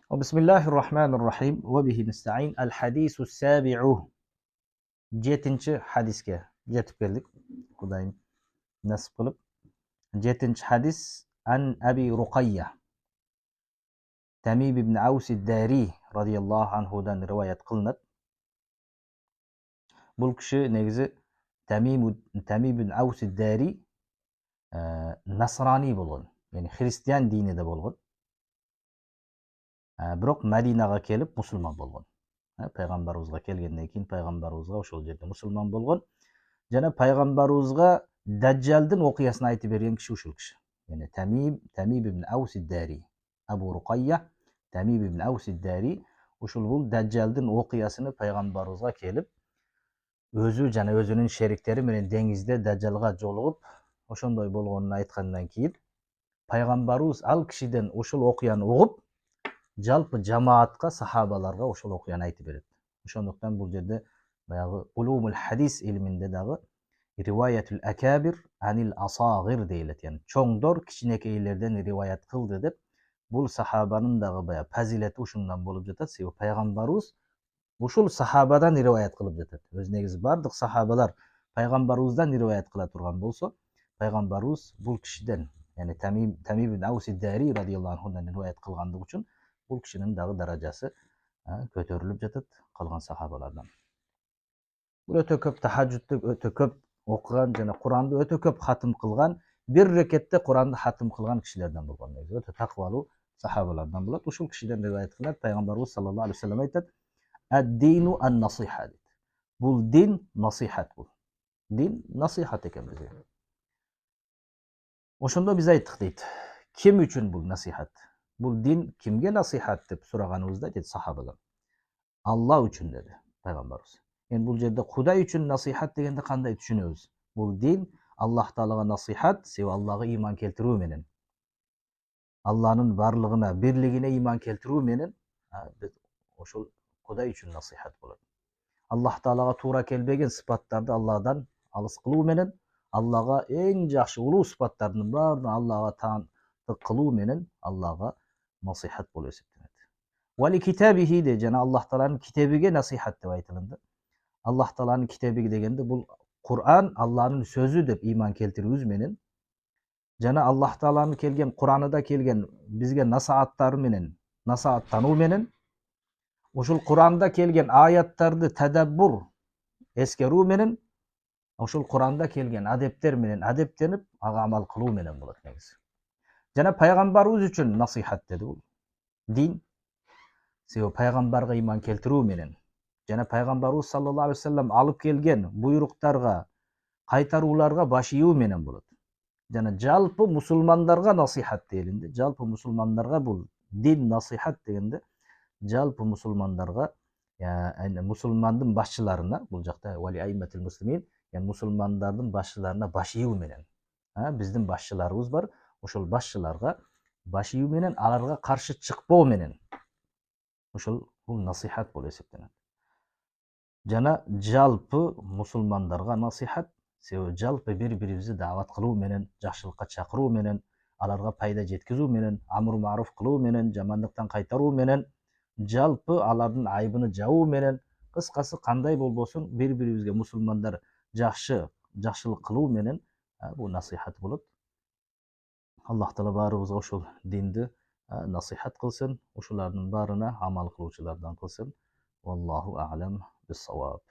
بسم الله الرحمن الرحيم وبه نستعين الحديث السابع жетінші хадиске жетіп келдік құдайым нәсіп қылып жетінші хадис ан әби руқайя Тамим ибн Аус ад-Дари радияллаху анхудан риwayat қылынады. Бұл кіші негізі Тамим ибн Аус ад-Дари насрани болған, яғни христиан динінде болған. Бірақ Мәдинаға келіп мұсылман болған. Пайғамбарымызға келгеннен кейін пайғамбарымызға ошол жерде мұсылман болған. Жана пайғамбарымызға Даджалдың оқиясын айтып берген кіші ушул кіші. Яғни Тамим ибн Аус ад-Дари, Абу Руқайя Тамим ибн Аус ад-Дари ушул бул Даджалдың оқиясыны пайғамбарымызға келіп, өзү жана өзүнүн шериктери менен деңизде Даджалга жолугуп, ошондой болгонун айткандан кийин пайгамбарыбыз ал кишиден ушул окуяны угуп, жалпы жамаатка, сахабаларга ошол окуяны айтып берет. Ошондуктан бул жерде баягы улумул хадис илиминде дагы риваятул акабир анил асагир дейилет. Яны чоңдор кичинекейлерден риваят кылды деп, бул сахабанын дагы баягы фазилети ушундан болуп жатат. Себеби пайгамбарыбыз ушул сахабадан риваят кылып жатат. Өз негизи бардык сахабалар пайгамбарыбыздан риваят кыла турган болсо, пайгамбарыбыз бул кишиден, яны Тамим ибн Аус ад-Дари радияллаху анхудан риваят кылгандыгы үчүн бул кишинин дагы даражасы көтөрүлүп жатат калган сахабалардан. Бул өтө көп тахажжудту өтө көп окуган жана Куранды өтө көп хатым кылган, бир рекетте Куранды хатым кылган кишилерден болгон. Өтө таквалуу сахабалардан болот. Ушул кишиден риваят кылат. Пайгамбарыбыз саллаллаху алейхи вассалам айтат: "Ад-дину ан-насиха." Бул дин насихат бул. Дин насихат экен бизге. Ошондо биз айттык дейт. Ким үчүн бул насихат? Бул дин кимге насихат деп сураганыбызда дейт сахабалар. Алла үчүн деди пайгамбарыбыз. Эми бул жерде Кудай үчүн насихат дегенде кандай түшүнөбүз? Бул дин Аллах Таалага насихат, себеби Аллага ыйман келтирүү менен, Алланын барлыгына, бирлигине ыйман келтирүү менен ошол Кудай үчүн насихат болот. Аллах Таалага туура келбеген сыпаттарды Алладан алыс кылуу менен, Аллага эң жакшы улуу сыпаттардын баарын Аллага таандык кылуу менен Аллага насихат болуп эсептелет. Вали китабихи де жана Аллах Тааланын китебиге насихат деп айтылынды. Аллах Тааланын китеби дегенде бул Кур'ан Алланын сөзү деп ыйман келтирүүбүз менен, жана Аллах Тааланын келген Кураныда келген бизге насааттары менен, насааттануу менен, ушул Куранда келген аяттарды тадаббур эскерүү менен, ушул Куранда келген адептер менен адептенип, ага амал кылуу менен болот негизи. Жана пайгамбарыбыз үчүн насихат деди бул. Дин себеби пайгамбарга ыйман келтирүү менен, жана пайгамбарыбыз саллаллаху алейхи вассалам алып келген буйруктарга, кайтарууларга баш ийүү менен болот. Жана жалпы мусулмандарга насихат делинде, жалпы мусулмандарга бул дин насихат дегенде, жалпы мусулмандарга, мусулмандын башчыларына, бул жакта вали айматил муслимин, мусулмандардын башчыларына баш ийүү менен, биздин башчыларыбыз бар, ошол башчыларга баш ийүү менен, аларга каршы чыкпоо менен, ошол бул насихат болуп эсептелет. Жана жалпы мусулмандарга насихат, себеби жалпы бири-бирибизди даават кылуу менен, жакшылыкка чакыруу менен, аларга пайда жеткизүү менен, амр маруф кылуу менен, жамандыктан кайтаруу менен, жалпы алардын айбыны жабуу менен, кыскасы кандай болбосун бири-бирибизге мусулмандар жакшылык кылуу менен бул насихат болот. Аллах Таала баарыбызга ошол динди насихат кылсын, ушулардын баарына амал кылуучулардан кылсын. Валлаху а'лам bis-саваб.